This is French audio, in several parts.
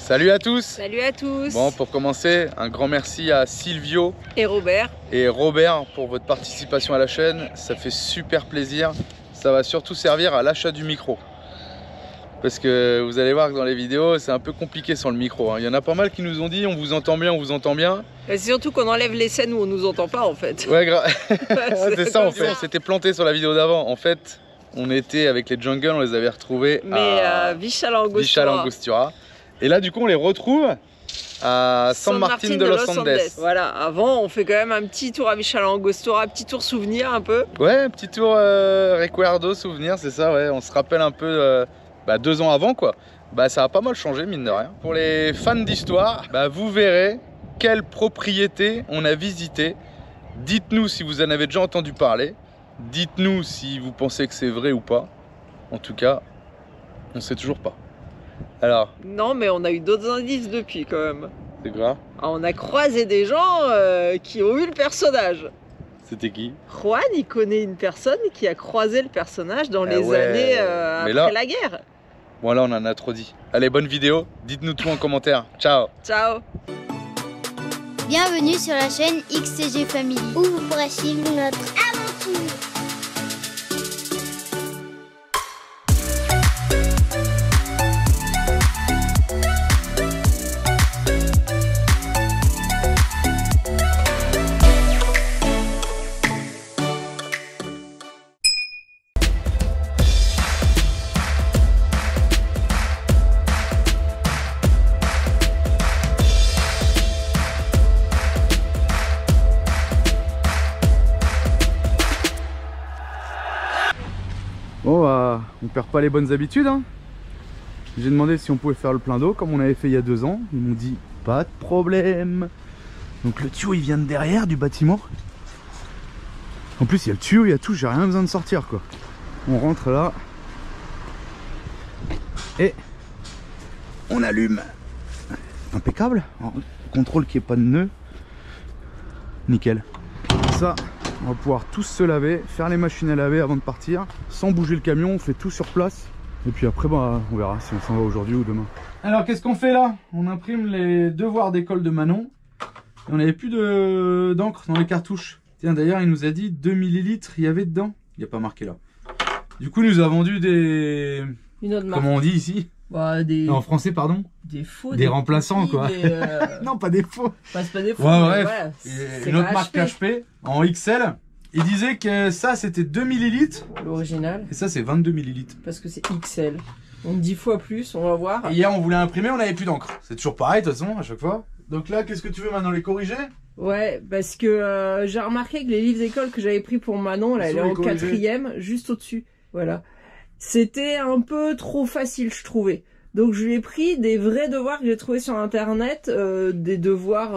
Salut à tous. Salut à tous. Bon, pour commencer, un grand merci à Silvio et Robert pour votre participation à la chaîne. Ça fait super plaisir. Ça va surtout servir à l'achat du micro. Parce que vous allez voir que dans les vidéos, c'est un peu compliqué sans le micro. Il y en a pas mal qui nous ont dit on vous entend bien, on vous entend bien. C'est surtout qu'on enlève les scènes où on nous entend pas en fait. Ouais, c'est ça en fait. On s'était planté sur la vidéo d'avant. En fait, on était avec les jungles, on les avait retrouvés à Vichal-Angostura. Et là, du coup, on les retrouve à San Martín de los Andes. Voilà, avant, on fait quand même un petit tour à Vichal-Angostura, un petit tour souvenir un peu. Ouais, un petit tour recuerdo, souvenir, c'est ça, ouais. On se rappelle un peu 2 ans avant, quoi. Ça a pas mal changé, mine de rien. Pour les fans d'histoire, vous verrez quelle propriété on a visité. Dites-nous si vous en avez déjà entendu parler. Dites-nous si vous pensez que c'est vrai ou pas. En tout cas, on sait toujours pas. Alors? Non, mais on a eu d'autres indices depuis quand même. C'est grave. On a croisé des gens qui ont eu le personnage. C'était qui? Juan, il connaît une personne qui a croisé le personnage dans les années après la guerre. Bon là, on en a trop dit. Allez, bonne vidéo. Dites-nous tout en commentaire. Ciao. Ciao. Bienvenue sur la chaîne XCG Family, où vous pourrez suivre notre aventure. Bon, on perd pas les bonnes habitudes, hein. J'ai demandé si on pouvait faire le plein d'eau comme on avait fait il y a 2 ans. Ils m'ont dit pas de problème. Donc le tuyau il vient de derrière du bâtiment. En plus il y a le tuyau, il y a tout, j'ai rien besoin de sortir quoi. On rentre là et on allume. Impeccable. On contrôle qu'il n'y ait pas de nœud. Nickel. Ça, on va pouvoir tous se laver, faire les machines à laver avant de partir, sans bouger le camion, on fait tout sur place. Et puis après, on verra si on s'en va aujourd'hui ou demain. Alors, qu'est-ce qu'on fait là? On imprime les devoirs d'école de Manon. Et on n'avait plus d'encre dans les cartouches. Tiens, d'ailleurs, il nous a dit 2 millilitres, il y avait dedans. Il n'y a pas marqué là. Du coup, il nous a vendu des... Une autre marque. Comment on dit ici? Non, en français, pardon? Des faux. Des remplaçants, petits, quoi. Non, pas des faux. C'est pas des faux. Ouais, bref. Voilà, une autre marque HP en XL. Il disait que ça, c'était 2 millilitres. L'original. Et ça, c'est 22 millilitres. Parce que c'est XL. Donc 10 fois plus, on va voir. Et hier, on voulait imprimer, on n'avait plus d'encre. C'est toujours pareil, de toute façon, à chaque fois. Donc là, qu'est-ce que tu veux maintenant, les corriger? Ouais, parce que j'ai remarqué que les livres d'école que j'avais pris pour Manon, là, elle est en 4e, juste au-dessus. Voilà. C'était un peu trop facile, je trouvais. Donc je lui ai pris des vrais devoirs que j'ai trouvés sur internet, des devoirs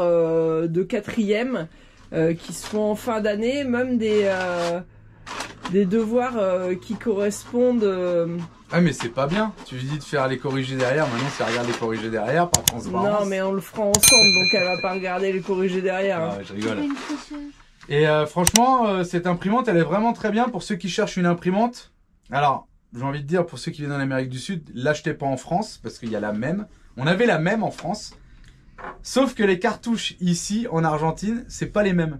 de 4e qui se font en fin d'année, même des devoirs qui correspondent... Ah mais c'est pas bien, tu lui dis de faire les corriger derrière, maintenant c'est regarde les corriger derrière par transparence. Non mais on le fera ensemble, donc elle va pas regarder les corriger derrière. Ah ouais, je rigole. Et franchement, cette imprimante elle est vraiment très bien pour ceux qui cherchent une imprimante. Alors... J'ai envie de dire, pour ceux qui viennent en Amérique du Sud, l'achetez pas en France, parce qu'il y a la même. On avait la même en France. Sauf que les cartouches ici, en Argentine, c'est pas les mêmes.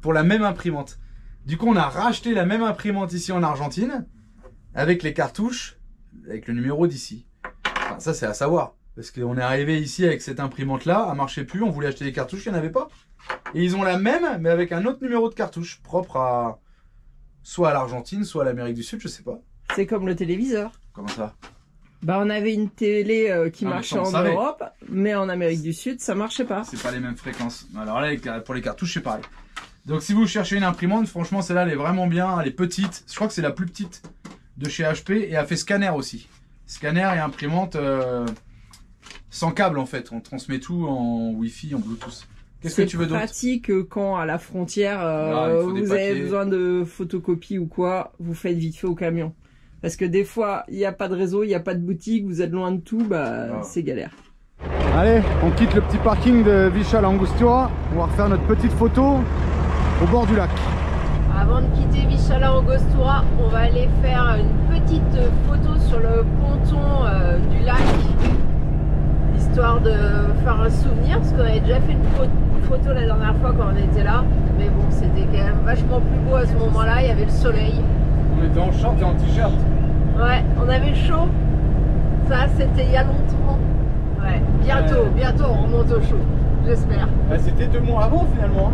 Pour la même imprimante. Du coup, on a racheté la même imprimante ici en Argentine, avec les cartouches, avec le numéro d'ici. Enfin, ça, c'est à savoir. Parce qu'on est arrivé ici avec cette imprimante-là, elle marchait plus, on voulait acheter des cartouches, il n'y en avait pas. Et ils ont la même, mais avec un autre numéro de cartouche, propre à... soit à l'Argentine, soit à l'Amérique du Sud, je sais pas. C'est comme le téléviseur. Comment ça? On avait une télé qui marchait en Europe, mais en Amérique du Sud, ça marchait pas. C'est pas les mêmes fréquences. Alors là, pour les cartouches, c'est pareil. Donc si vous cherchez une imprimante, franchement, celle-là, elle est vraiment bien. Elle est petite. Je crois que c'est la plus petite de chez HP. Et elle fait scanner aussi. Scanner et imprimante sans câble, en fait. On transmet tout en Wi-Fi, en Bluetooth. Qu'est-ce que tu veux d'autre? C'est pratique quand à la frontière, vous avez besoin de photocopie ou quoi, vous faites vite fait au camion. Parce que des fois, il n'y a pas de réseau, il n'y a pas de boutique, vous êtes loin de tout, c'est galère. Allez, on quitte le petit parking de Vichal-Angostura. On va refaire notre petite photo au bord du lac. Avant de quitter Vichal-Angostura, on va aller faire une petite photo sur le ponton du lac. histoire de faire un souvenir, parce qu'on avait déjà fait une photo la dernière fois quand on était là, mais bon, c'était quand même vachement plus beau à ce moment-là, il y avait le soleil. On était en short et en t-shirt. Ouais, on avait chaud, ça c'était il y a longtemps. Ouais, bientôt on remonte au chaud, j'espère. Bah, c'était 2 mois avant finalement.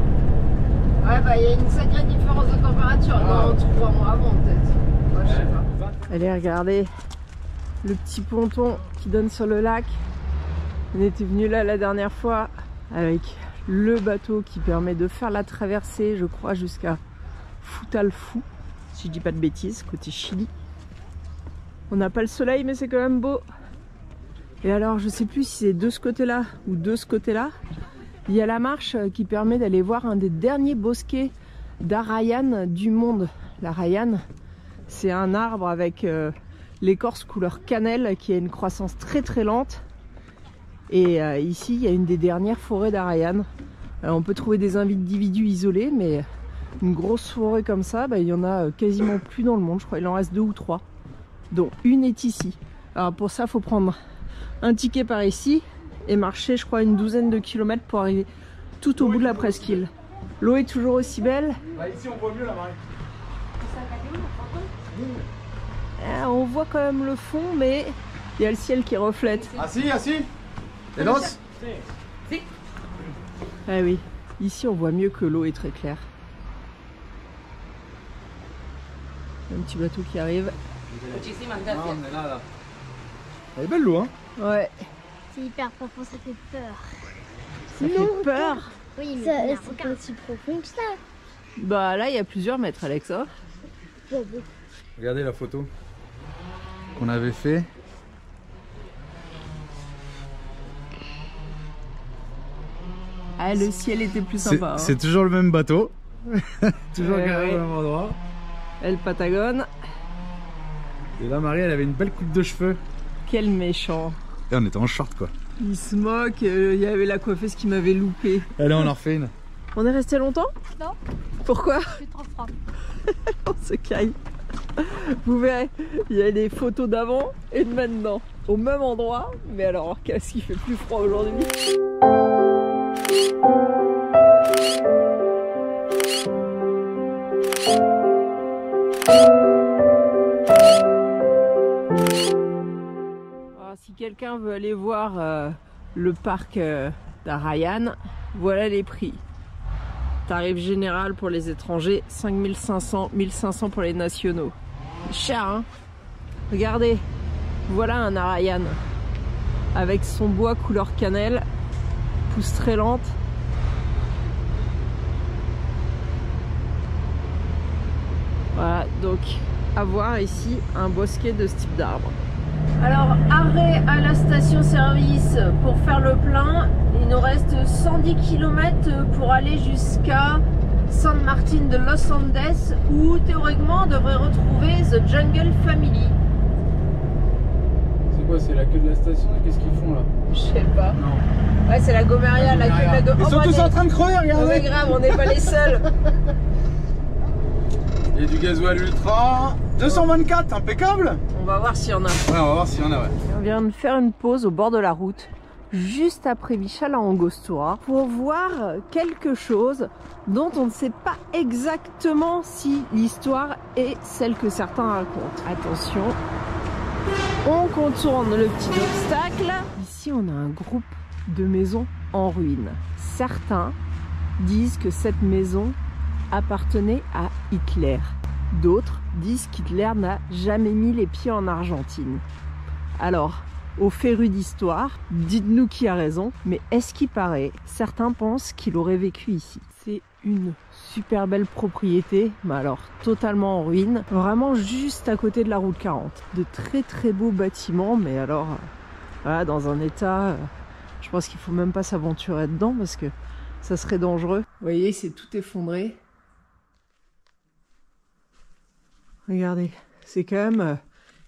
Ouais, bah il y a une sacrée différence de température, non, 3 mois avant peut-être. Ouais, je sais pas. Allez, regardez le petit ponton qui donne sur le lac. On était venu là la dernière fois avec le bateau qui permet de faire la traversée, je crois, jusqu'à Futalfu, si je dis pas de bêtises, côté Chili. On n'a pas le soleil, mais c'est quand même beau. Et alors, je sais plus si c'est de ce côté-là ou de ce côté-là. Il y a la marche qui permet d'aller voir un des derniers bosquets d'Arayan du monde. L'Arayan, c'est un arbre avec l'écorce couleur cannelle qui a une croissance très très lente. Et ici, il y a une des dernières forêts d'Arayan. On peut trouver des individus isolés, mais une grosse forêt comme ça, bah, il y en a quasiment plus dans le monde. Je crois qu'il en reste 2 ou 3, dont une est ici. Alors pour ça, il faut prendre un ticket par ici et marcher, je crois, une douzaine de kilomètres pour arriver tout au bout de la presqu'île. L'eau est toujours aussi belle. Bah, ici, on voit mieux la marée. On voit quand même le fond, mais il y a le ciel qui reflète. Ah si. Et danse. Si. Ah oui, ici on voit mieux que l'eau est très claire. Un petit bateau qui arrive. Ah, on est là. Elle est belle l'eau, hein. Ouais. C'est hyper profond, ça fait peur. Ça fait peur. Oui, mais c'est pas si profond que ça. Bah là il y a plusieurs mètres, Alexa. Regardez la photo qu'on avait fait. Ah, le ciel était plus sympa. C'est toujours le même bateau. Toujours Ouais. au même endroit. Elle Patagone. Et là, Marie, elle avait une belle coupe de cheveux. Quel méchant. Et on était en short, quoi. Il se moque, il y avait la coiffeuse qui m'avait loupé. Allez, on en refait une. On est resté longtemps? Non. Pourquoi? C'est trop froid. On se caille. Vous verrez, il y a des photos d'avant et de maintenant. Au même endroit, mais alors qu'est-ce qui fait plus froid aujourd'hui? Alors, si quelqu'un veut aller voir le parc d'Arayan, voilà les prix. Tarif général pour les étrangers, 5500, 1500 pour les nationaux. Cher, hein? Regardez, voilà un Arayan avec son bois couleur cannelle, pousse très lente. Voilà, donc à voir ici un bosquet de ce type d'arbre. Alors, arrêt à la station-service pour faire le plein. Il nous reste 110 km pour aller jusqu'à San Martin de Los Andes, où théoriquement on devrait retrouver The Jungle Family. C'est quoi? C'est la queue de la station? Qu'est-ce qu'ils font là? Je sais pas. Non. Ouais, c'est la Gomeria, la queue de la Gomeria. Ils sont tous en train de crever, regardez! C'est grave, on n'est pas les seuls. Il y a du gasoil ultra. 224, impeccable! On va voir s'il y en a. Ouais, on va voir s'il y en a, ouais. On vient de faire une pause au bord de la route, juste après Vichal à Angostura, pour voir quelque chose dont on ne sait pas exactement si l'histoire est celle que certains racontent. Attention, on contourne le petit obstacle. Ici, on a un groupe de maisons en ruine. Certains disent que cette maison appartenait à Hitler. D'autres disent qu'Hitler n'a jamais mis les pieds en Argentine. Alors, aux férus d'histoire, dites-nous qui a raison, mais est-ce qu'il paraît, certains pensent qu'il aurait vécu ici. C'est une super belle propriété, mais alors totalement en ruine, vraiment juste à côté de la route 40. De très très beaux bâtiments, mais alors, voilà, dans un état, je pense qu'il faut même pas s'aventurer dedans parce que ça serait dangereux. Vous voyez, c'est tout effondré. Regardez, c'est quand même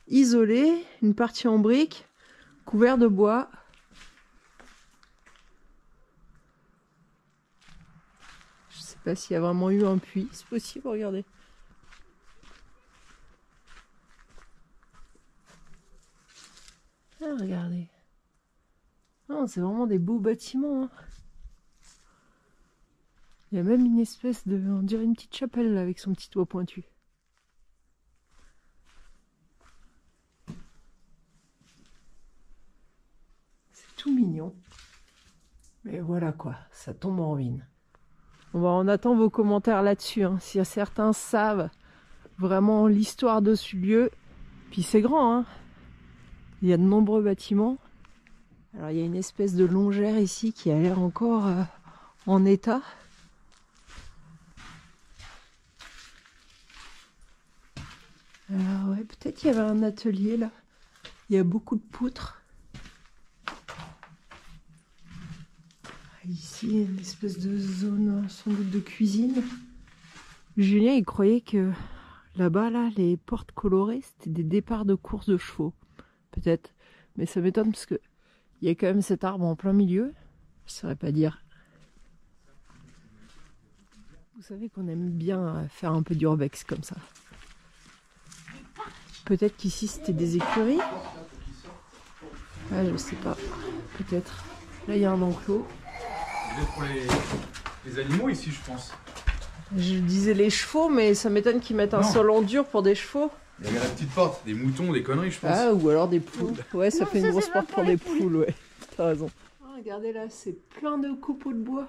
isolé, une partie en briques, couvert de bois. Je sais pas s'il y a vraiment eu un puits, c'est possible, regardez. Ah, regardez. Ah, Non, c'est vraiment des beaux bâtiments. Hein. Il y a même une espèce de... On dirait une petite chapelle là, avec son petit toit pointu. C'est tout mignon. Mais voilà quoi, ça tombe en ruine. On attend vos commentaires là-dessus. Hein. Si certains savent vraiment l'histoire de ce lieu. Puis c'est grand, hein. Il y a de nombreux bâtiments. Alors il y a une espèce de longère ici qui a l'air encore en état. Alors ouais, peut-être qu'il y avait un atelier là. Il y a beaucoup de poutres. Ici, une espèce de zone sans doute de cuisine. Julien, il croyait que là-bas, là, les portes colorées, c'était des départs de courses de chevaux. Peut-être. Mais ça m'étonne parce que il y a quand même cet arbre en plein milieu. Je ne saurais pas dire. Vous savez qu'on aime bien faire un peu d'urbex comme ça. Peut-être qu'ici, c'était des écuries. Ouais, je sais pas. Peut-être. Là, il y a un enclos. Peut-être pour les animaux ici, je pense. Je disais les chevaux, mais ça m'étonne qu'ils mettent un sol en dur pour des chevaux. Il y a la petite porte, des moutons, des conneries, je pense. Ah, ou alors des poules. Ouais, ça fait une grosse porte pour des poules, ouais. T'as raison. Oh, regardez là, c'est plein de copeaux de bois.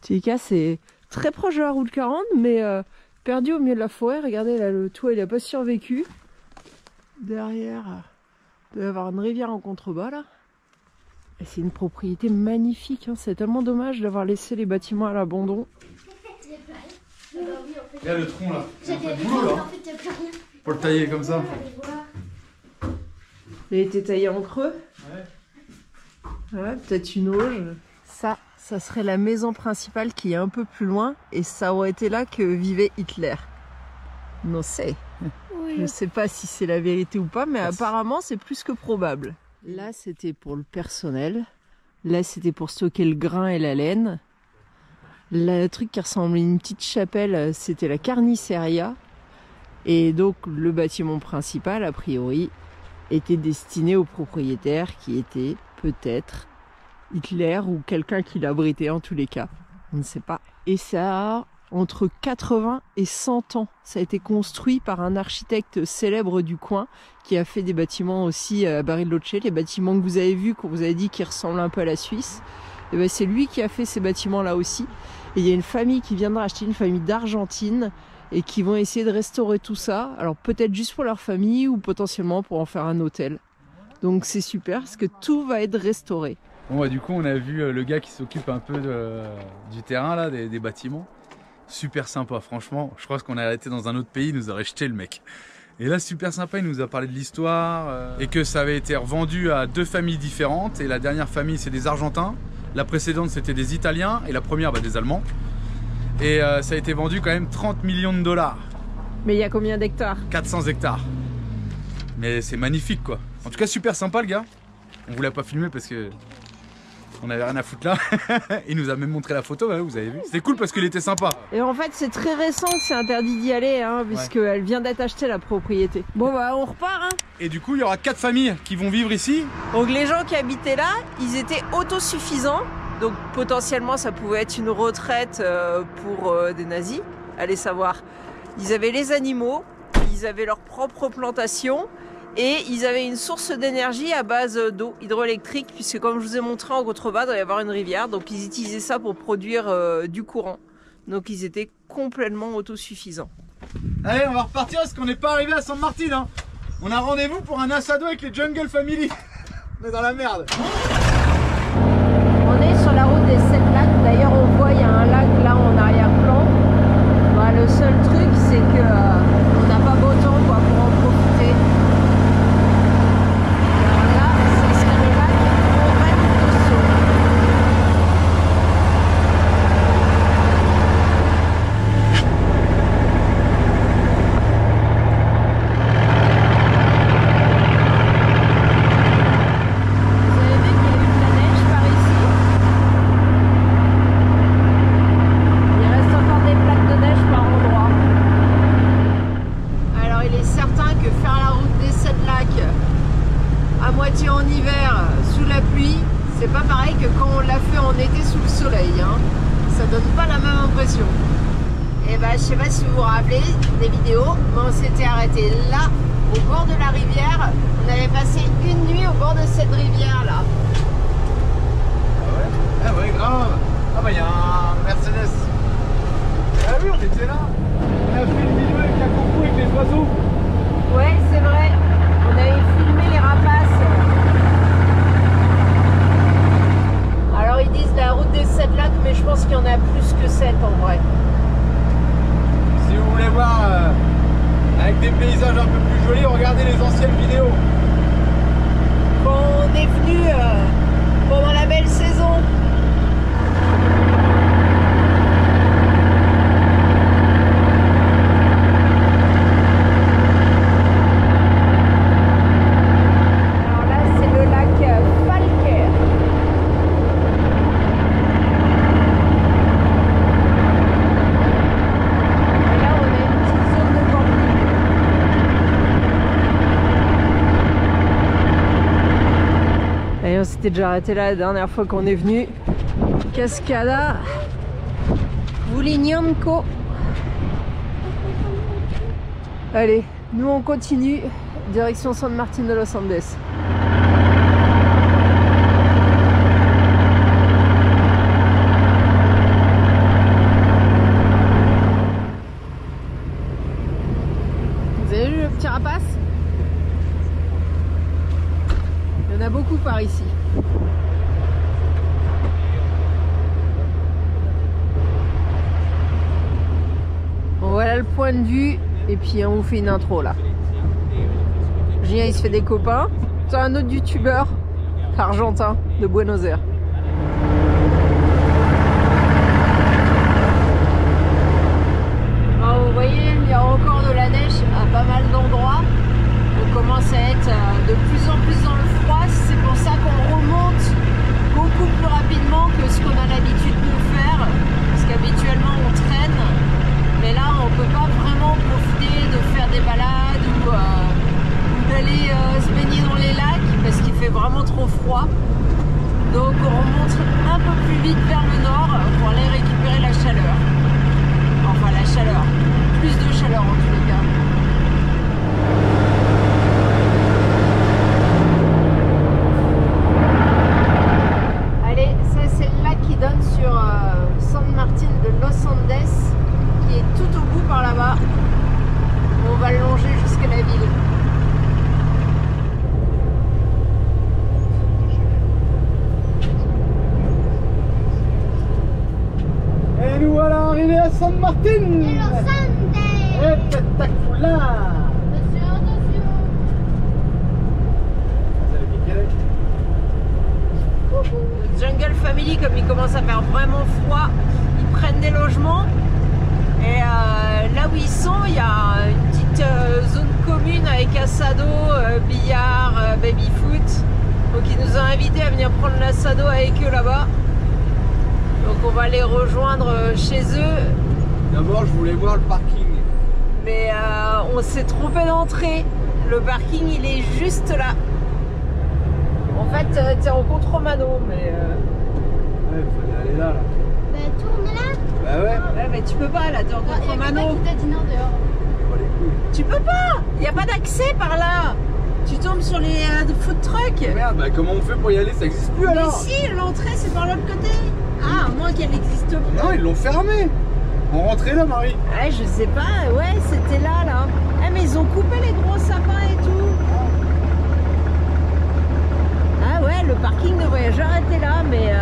Tika, c'est très proche de la route 40, mais perdu au milieu de la forêt. Regardez là, le toit, il a pas survécu. Derrière, il doit y avoir une rivière en contrebas là. C'est une propriété magnifique, hein. C'est tellement dommage d'avoir laissé les bâtiments à l'abandon. Regarde le tronc là, c'est un peu de boulot là. Pour le tailler comme ça. Il a été taillé en creux. Ouais, peut-être une auge. Ça serait la maison principale qui est un peu plus loin et ça aurait été là que vivait Hitler. Non, c'est. Oui. Je sais pas si c'est la vérité ou pas, mais apparemment c'est plus que probable. Là, c'était pour le personnel. Là, c'était pour stocker le grain et la laine. Le truc qui ressemble à une petite chapelle, c'était la carniceria. Et donc, le bâtiment principal, a priori, était destiné au propriétaire qui était peut-être Hitler ou quelqu'un qui l'abritait en tous les cas. On ne sait pas. Et ça a entre 80 et 100 ans. Ça a été construit par un architecte célèbre du coin qui a fait des bâtiments aussi à Bariloche, les bâtiments que vous avez vus, qu'on vous avait dit qui ressemblent un peu à la Suisse. Et ben c'est lui qui a fait ces bâtiments là aussi. Et il y a une famille qui vient de racheter, une famille d'Argentine, et qui vont essayer de restaurer tout ça. Alors peut-être juste pour leur famille ou potentiellement pour en faire un hôtel. Donc c'est super parce que tout va être restauré. Bon bah du coup on a vu le gars qui s'occupe un peu du terrain là, des bâtiments. Super sympa, franchement. Je crois qu'on a été dans un autre pays, il nous aurait jeté le mec. Et là, super sympa, il nous a parlé de l'histoire et que ça avait été revendu à 2 familles différentes. Et la dernière famille, c'est des Argentins. La précédente, c'était des Italiens. Et la première, des Allemands. Et ça a été vendu quand même 30 millions de dollars. Mais il y a combien d'hectares? 400 hectares. Mais c'est magnifique, quoi. En tout cas, super sympa, le gars. On voulait pas filmer parce que on avait rien à foutre là. Il nous a même montré la photo, vous avez vu. C'était cool parce qu'il était sympa. Et en fait, c'est très récent que c'est interdit d'y aller, hein, puisqu'elle vient d'être achetée la propriété. Bon bah, on repart, hein. Et du coup, il y aura 4 familles qui vont vivre ici. Donc les gens qui habitaient là, ils étaient autosuffisants. Donc potentiellement, ça pouvait être une retraite pour des nazis. Allez savoir. Ils avaient les animaux, ils avaient leur propre plantation. Et ils avaient une source d'énergie à base d'eau hydroélectrique, puisque comme je vous ai montré en contrebas, il doit y avoir une rivière, donc ils utilisaient ça pour produire du courant. Donc ils étaient complètement autosuffisants. Allez, on va repartir parce qu'on n'est pas arrivé à San Martin. Hein. On a rendez-vous pour un asado avec les Jungle Family. On est dans la merde. On est sur la route des 7 lacs. D'ailleurs, on voit il y a un lac là en arrière-plan. Bah, le seul truc, c'est que on n'a pas beau temps pour en profiter. c'est pas pareil que quand on l'a fait en été sous le soleil, hein. Ça donne pas la même impression. Et bah je sais pas si vous vous rappelez des vidéos, mais on s'était arrêté là, au bord de la rivière. On avait passé une nuit au bord de cette rivière là. Ah ouais, grave. Ah bah il y a un Mercedes. Ah oui, on était là. On a fait une vidéo avec la coco avec les oiseaux. Ouais, c'est vrai. On avait filmé les rapaces. Alors ils disent la route des 7 lacs, mais je pense qu'il y en a plus que 7 en vrai. Si vous voulez voir avec des paysages un peu plus jolis, regardez les anciennes vidéos. Quand on est venu pendant la belle saison. Alors là, c'est le lac Falker. Et là, on a une petite zone de camping. Et on s'était déjà arrêté là la dernière fois qu'on est venu. Cascada Vulinyanko. Allez, nous on continue, direction San Martín de los Andes. Vous avez vu le petit rapace? Il y en a beaucoup par ici. Bon, voilà le point de vue. Et puis on vous fait une intro là. Julien il se fait des copains. C'est un autre youtubeur argentin de Buenos Aires. Alors, vous voyez, il y a encore de la neige à pas mal d'endroits. On commence à être de plus en plus dans le froid. C'est pour ça qu'on remonte beaucoup plus rapidement que ce qu'on a l'habitude de faire. Parce qu'habituellement on traîne. Mais là, on peut pas vraiment profiter de faire des balades ou d'aller se baigner dans les lacs parce qu'il fait vraiment trop froid. Donc on remonte un peu plus vite vers le nord pour aller récupérer la chaleur. Enfin la chaleur, plus de chaleur en tous les cas. Allez, ça c'est le lac qui donne sur San Martín de los Andes, qui est tout au bout par là-bas. On va le longer jusqu'à la ville. Et nous voilà arrivés à San Martín. Et los Andes. Spectaculaire. Attention. Jungle Family, comme il commence à faire vraiment froid, ils prennent des logements. Et là où ils sont, il y a une petite zone commune avec asado, billard, baby-foot. Donc ils nous ont invités à venir prendre l'assado avec eux là-bas. Donc on va les rejoindre chez eux. D'abord, je voulais voir le parking. Mais on s'est trompé d'entrée. Le parking, il est juste là. En fait, t'es en contre-mano, mais... Ouais, il fallait aller là. Bah tourne là. Bah ouais. Ouais, mais tu peux pas, là, t'es en Il y a contre-mano. quelqu'un qui t'a dit non dehors. Pas les couilles. Tu peux pas. Il n'y a pas d'accès par là. Tu tombes sur les food trucks. Merde, bah comment on fait pour y aller? Ça existe plus Mais alors? si, l'entrée, c'est par l'autre côté. Ah, à moins qu'elle n'existe pas. Non, ils l'ont fermé. On rentrait là, Marie. Ouais, je sais pas. Ouais, c'était là. Ah, mais ils ont coupé les gros sapins et tout. Ah ouais, le parking de voyageurs était là, mais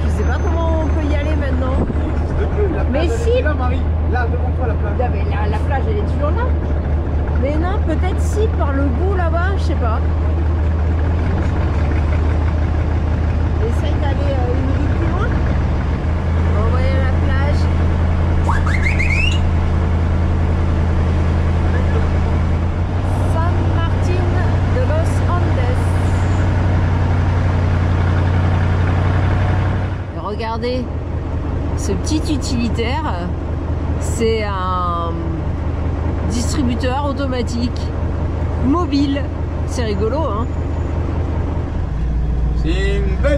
je sais pas comment on peut y aller maintenant. La plage, Mais elle si. était là, Marie. Là, devant toi, la plage. Ah, mais la plage, elle est toujours là. Mais non, peut-être si, par le bout là-bas, je sais pas. Essaye d'aller une rue plus loin. On va aller à la plage. San Martín de los Andes. Et regardez, ce petit utilitaire, c'est un distributeur automatique mobile. C'est rigolo, hein? C'est une belle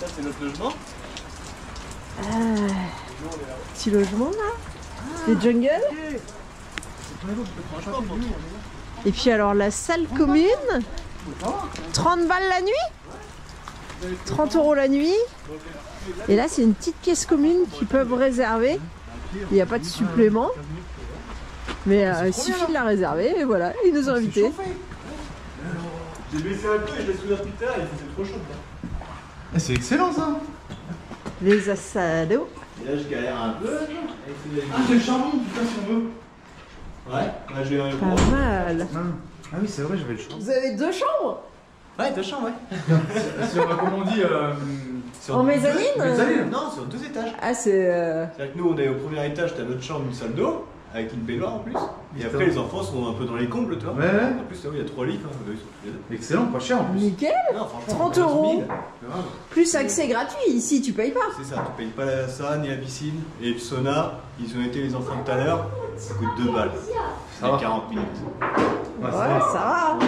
Ça, c'est notre logement. Petit logement là. Des jungles. Et puis alors la salle commune. 30 balles la nuit. 30 € la nuit. Et là c'est une petite pièce commune qu'ils peuvent réserver. Il n'y a pas de supplément. Mais il suffit de la réserver et voilà, ils nous ont invités. J'ai baissé un peu et je l'ai soulevé plus tard et c'est trop chaud là. C'est excellent ça. Les assados. Et là je galère un peu. Ah j'ai le charbon, putain si on veut. Ouais, là j'ai un Pas mal. Ah oui c'est vrai, j'avais le charbon. Vous avez 2 chambres? Ouais, 2 chambres, ouais. Sur, comme on dit, En mezzanine? Non, sur 2 étages. Ah c'est... C'est-à-dire que nous on est au premier étage, t'as notre chambre, une salle d'eau, avec une baignoire en plus. Et après les enfants sont un peu dans les combles, toi. Ouais. En plus là où il y a 3 lits, quoi. Eux, ils sont tous les deux. Excellent, pas cher en plus. Nickel. Non, franchement, 30 €. Grave. Plus accès gratuit, ici tu payes pas. C'est ça, tu payes pas ça, ni la piscine. Et le sauna, ils ont été les enfants tout à l'heure, ça coûte 2 balles. Ça va. C'est 40 minutes. Ouais, ça va.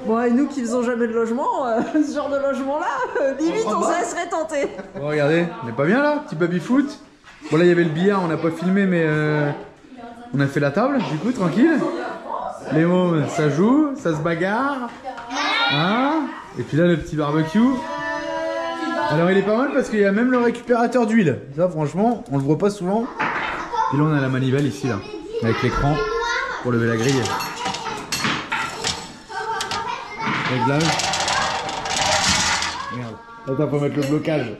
Bon, et nous qui faisons jamais de logement, ce genre de logement-là, limite on se laisserait tenter. Bon regardez, on est pas bien là, petit baby foot. Bon là il y avait le billard, on n'a pas filmé mais on a fait la table du coup tranquille. Les mômes ça joue, ça se bagarre. Hein, et puis là le petit barbecue. Alors il est pas mal parce qu'il y a même le récupérateur d'huile. Ça franchement on le voit pas souvent. Et là on a la manivelle ici là, avec l'écran pour lever la grille. Réglage. Merde. Attends, faut mettre le blocage.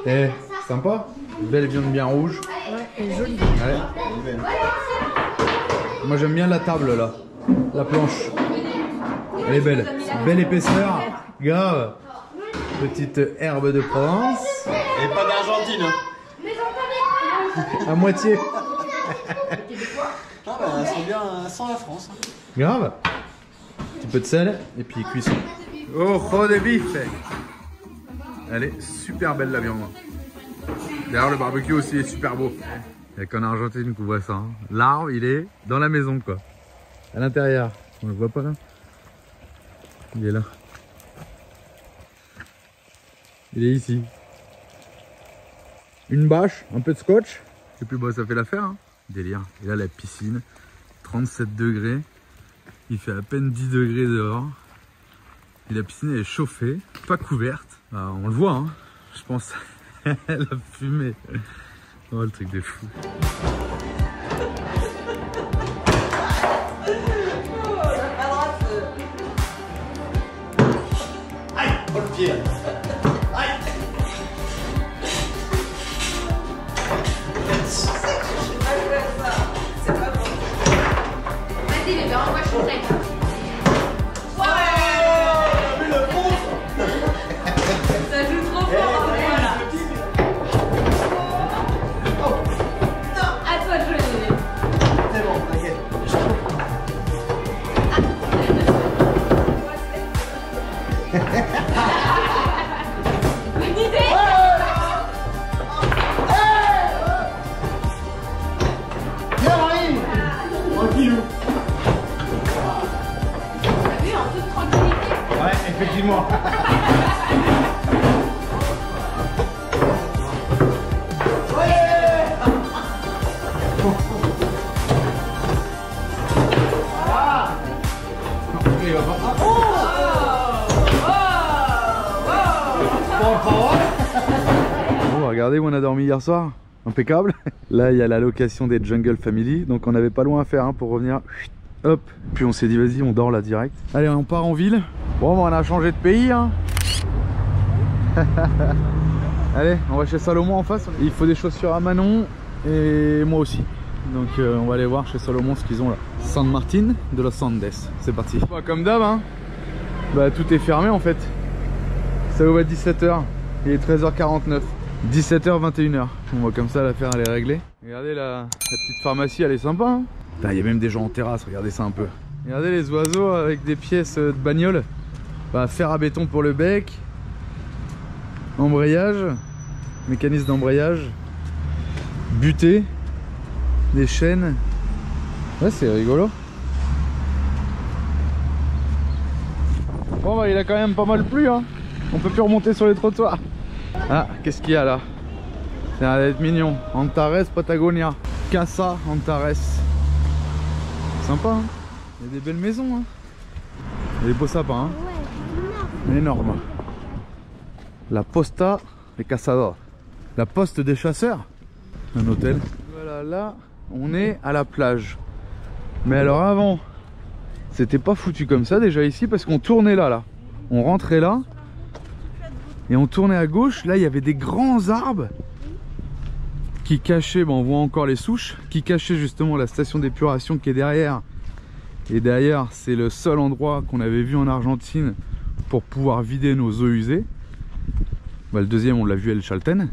Eh, sympa. Belle viande bien rouge. Ouais, et jolie. Ouais. Moi j'aime bien la table là. La planche. Elle est belle. Belle épaisseur. Grave. Petite herbe de Provence. Et pas d'Argentine, hein. À moitié. Ah bah, elles sont bien sans la France. Hein. Grave. Un petit peu de sel et puis cuisson. Oh, de bif. Elle est super belle la viande. D'ailleurs le barbecue aussi est super beau. Il n'y a qu'en Argentine qu'on voit ça. Hein. L'arbre il est dans la maison quoi. À l'intérieur. On le voit pas là. Il est là. Il est ici. Une bâche, un peu de scotch. Et puis bah ça fait l'affaire. Hein. Délire. Et là la piscine. 37 degrés. Il fait à peine 10 degrés dehors. Et la piscine elle est chauffée. Pas couverte. Bah, on le voit hein. Je pense. La fumée. Oh le truc de fou. Aïe, oh le pied. Aïe. Vas-y bébé, envoie, je suis prête. Ça joue trop fort, voilà. À toi de jouer bébé. C'est bon, t'inquiète. Bonne idée. Viens Marie. Tranquillou. T'as vu, en toute tranquillité. Ouais, effectivement. Bon, regardez où on a dormi hier soir. Impeccable. Là, il y a la location des Jungle Family. Donc, on n'avait pas loin à faire hein, pour revenir. Hop. Puis, on s'est dit, vas-y, on dort là direct. Allez, on part en ville. Bon, on a changé de pays. Hein. Allez, on va chez Salomon en face. Il faut des chaussures à Manon et moi aussi. Donc, on va aller voir chez Salomon ce qu'ils ont là. San Martin de los Andes. C'est parti. Bah, comme d'hab, hein. Bah, tout est fermé en fait. Ça ouvre à 17 h. Il est 13h49. 17h, 21h. Bon, comme ça, l'affaire elle est réglée. Regardez la petite pharmacie, elle est sympa. Hein. Là, il y a même des gens en terrasse, regardez ça un peu. Regardez les oiseaux avec des pièces de bagnole. Bah, fer à béton pour le bec. Embrayage. Mécanisme d'embrayage. Butée. Des chaînes. Ouais, c'est rigolo. Bon bah il a quand même pas mal plu hein. On peut plus remonter sur les trottoirs. Ah, qu'est-ce qu'il y a là? Ça a l'air d'être mignon. Antares Patagonia. Casa Antares. Sympa hein. Il y a des belles maisons hein. Il y a des beaux sapins hein. Ouais, Énorme. La Posta des Cazadores. La poste des chasseurs. Un hôtel. Voilà, là on est à la plage. Mais alors avant, c'était pas foutu comme ça déjà ici parce qu'on tournait là. On rentrait là et on tournait à gauche. Là il y avait des grands arbres qui cachaient, bon, on voit encore les souches, qui cachaient justement la station d'épuration qui est derrière. Et derrière c'est le seul endroit qu'on avait vu en Argentine pour pouvoir vider nos eaux usées. Bah, le deuxième on l'a vu à El Chalten.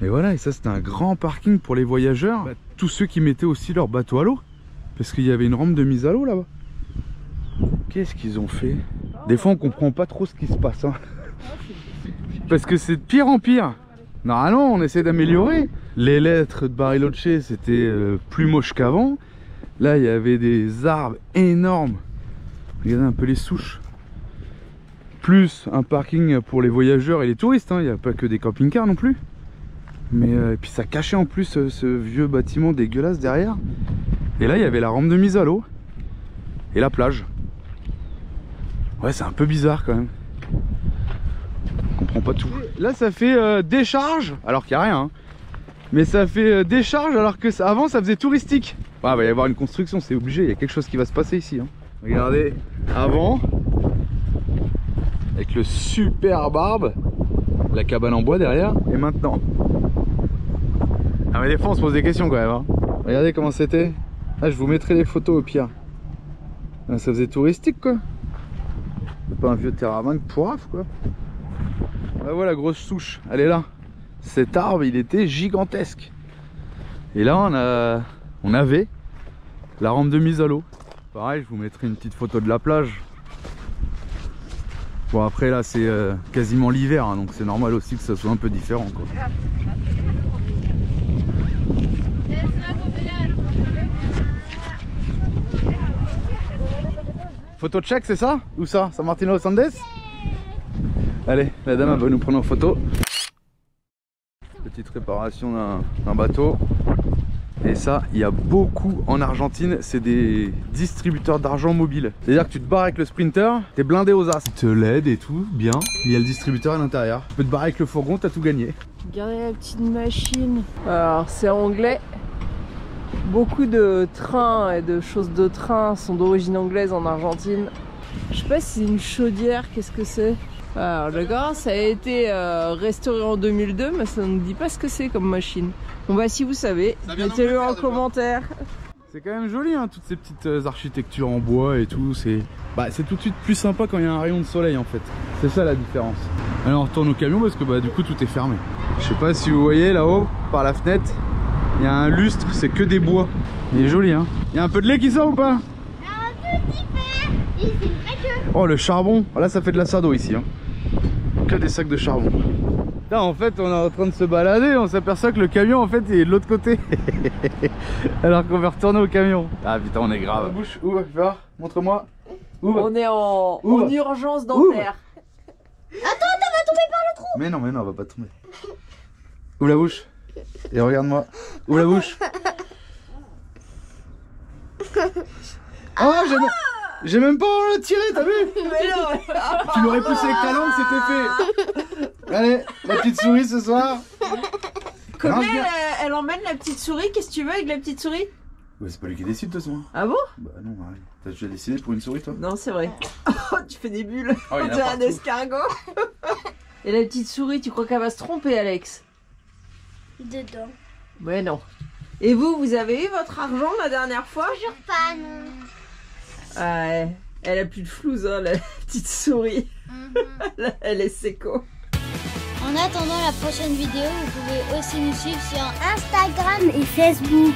Et voilà, et ça c'était un grand parking pour les voyageurs. Bah, tous ceux qui mettaient aussi leur bateau à l'eau. Parce qu'il y avait une rampe de mise à l'eau là-bas. Qu'est-ce qu'ils ont fait? Des fois on comprend pas trop ce qui se passe hein. Parce que c'est de pire en pire. Normalement on essaie d'améliorer. Les lettres de Bariloche c'était plus moche qu'avant. Là il y avait des arbres énormes. Regardez un peu les souches. Plus un parking pour les voyageurs et les touristes hein. Il n'y a pas que des camping-cars non plus. Mais et puis ça cachait en plus ce vieux bâtiment dégueulasse derrière. Et là il y avait la rampe de mise à l'eau. Et la plage. Ouais c'est un peu bizarre quand même. On comprend pas tout. Là ça fait décharge alors qu'il n'y a rien hein. Mais ça fait décharge alors que avant ça faisait touristique. Ah, il va y avoir une construction, c'est obligé, il y a quelque chose qui va se passer ici hein. Regardez, avant, avec le super barbe, la cabane en bois derrière, et maintenant. Ah mais des fois on se pose des questions quand même hein. Regardez comment c'était. Ah, je vous mettrai les photos au pire. Ah, ça faisait touristique quoi. C'est pas un vieux terrain pourraf quoi. Ah, voilà, grosse souche, elle est là. Cet arbre il était gigantesque. Et là on avait la rampe de mise à l'eau. Pareil, je vous mettrai une petite photo de la plage. Bon après là c'est quasiment l'hiver hein, donc c'est normal aussi que ça soit un peu différent quoi. Photo de check c'est ça? Où ça? San Martín de los Andes? Allez, la dame elle va nous prendre en photo. Petite réparation d'un bateau. Et ça, il y a beaucoup en Argentine, c'est des distributeurs d'argent mobile. C'est-à-dire que tu te barres avec le Sprinter, t'es blindé aux as. Tu te l'aide et tout, bien. Il y a le distributeur à l'intérieur. Tu peux te barrer avec le fourgon, t'as tout gagné. Regardez la petite machine. Alors, c'est anglais. Beaucoup de trains et de choses de train sont d'origine anglaise en Argentine. Je sais pas si c'est une chaudière, qu'est-ce que c'est? Alors d'accord, ça a été restauré en 2002, mais ça ne nous dit pas ce que c'est comme machine. Bon bah si vous savez, mettez-le en commentaire. C'est quand même joli hein, toutes ces petites architectures en bois et tout. C'est tout de suite plus sympa quand il y a un rayon de soleil en fait. C'est ça la différence. Alors on retourne au camion parce que bah du coup tout est fermé. Je sais pas si vous voyez là-haut, par la fenêtre, il y a un lustre, c'est que des bois. Il est joli hein. Il y a un peu de lait qui sort ou pas? Un petit peu. Et c'est vrai que... Oh le charbon, là ça fait de la sado ici hein. Que des sacs de charbon. Là, en fait on est en train de se balader, on s'aperçoit que le camion en fait il est de l'autre côté. Alors qu'on va retourner au camion. Ah putain on est grave. Bouche, ouvre, va, montre-moi. On est en urgence dentaire. Attends, on va tomber par le trou. Mais non, on va pas tomber. Ouvre la bouche. Et regarde-moi. Ouvre la bouche. Oh j'ai même pas envie de tirer, t'as vu? Mais non. Tu l'aurais poussé avec ta langue, c'était fait. Allez, la petite souris ce soir. Comment elle emmène la petite souris? Qu'est-ce que tu veux avec la petite souris? Ouais, c'est pas lui qui décide de toute façon. Ah bon? Bah non, Marie. T'as déjà décidé pour une souris toi? Non, c'est vrai. Oh, tu fais des bulles. Oh, On dirait un escargot. Et la petite souris, tu crois qu'elle va se tromper, Alex? Dedans. Ouais, non. Et vous avez eu votre argent la dernière fois? Toujours pas, non. Ah ouais. Elle a plus de flouze, hein, la petite souris. Elle est séco. En attendant la prochaine vidéo, vous pouvez aussi nous suivre sur Instagram et Facebook.